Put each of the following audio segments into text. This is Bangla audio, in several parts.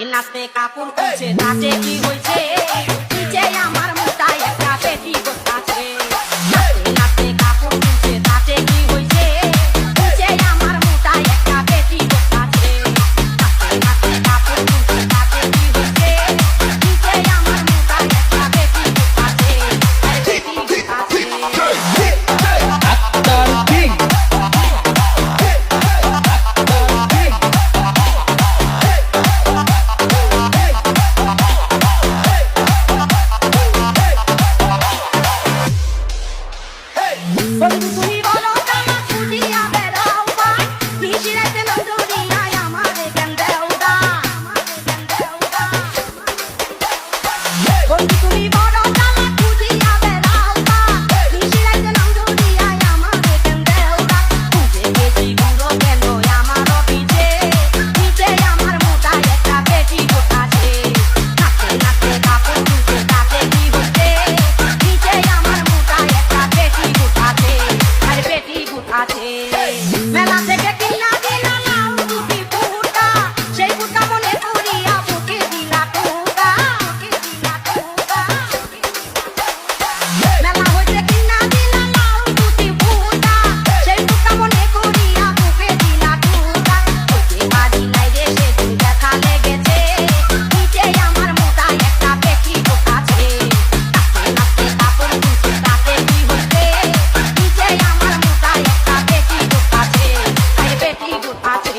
নাচতে কাপড় খুলছে তাতে কি হয়েছে নিচে আমার মোটায় একটা পেটি আছে নাচতে কাপড় খুলছে তাতে কি হয়েছে নিচে আমার মোটায় একটা পেটি আছে নাচতে কাপড় খুলছে তাতে কি হয়েছে নিচে আমার মোটায় একটা পেটি আছে পেটি আছে তুমি বলো জামা খুঁজিয়া বেড়াও ভাই নিশিরাতে নজরিয়ায় আমারে কেন দেও দা বন্ধু তুমি বলো জামা খুঁজিয়া বেড়াও ভাই নিশিরাতে নজরিয়ায় আমারে কেন দেও দা খুঁজে গেছি গুঁড়ো কেন আমারও পিছে নিচে আমার মোটায় একটা পেটি আছে নাচতে নাচতে কাপড় খুলছে তাতে কি হচ্ছে নিচে আমার মোটায় একটা পেটি আছে আছে মেলা থেকে কিনা দিলা নাও দুটি ফুটা সেই ফুটা মনে করিয়া বুকে দিলা টুকা মেলা হইতে কিনা দিলা নাও দুটি ফুটা সেই ফুটা মনে করিয়া বুকে দিলা টুকা ওই বাড়ি নাই রে সে দেখা লেগেছে নিচে আমার মোটায় একটা পেটি আছে নাচতে নাচতে কাপড় খুলছে তাতে কি হচ্ছে নিচে আমার মোটায় একটা পেটি আছে আরে পেটি আছে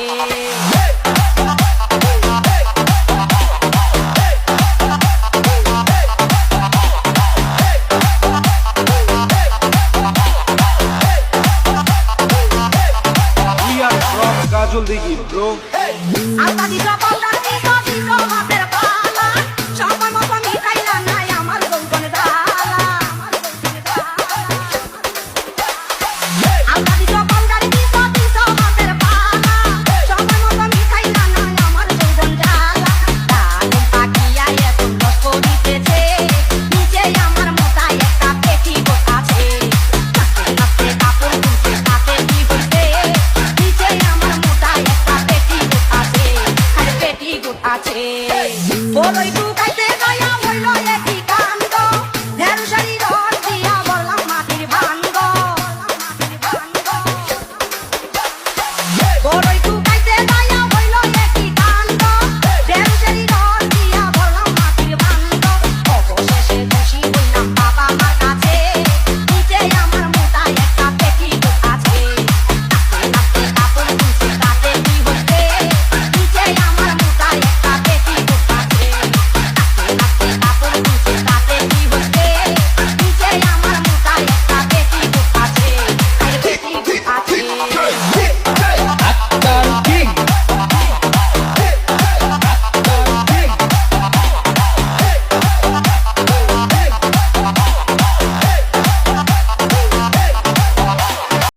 We are from Kajol Digi, bro. আলতা দিছো পাউডার দিছো দিছো হাতের পালা সময় মতো মিটাইলা নাই আমার গৌতনে দালা আলতা দিছো পাউডার দিছো দিছো হাতের পালা সময় মতো মিটাইলা নাই আমার গৌতন জালা দারুণ পাকিয়া এখন লস্ক দিতেছে নিচে আমার মোটায় একটা পেটি আছে নাচতে নাচতে কাপড় খুলছে তাতে কি হইছে নিচে আমার মোটায় একটা পেটি আছে আরে পেটি আছে বড়ই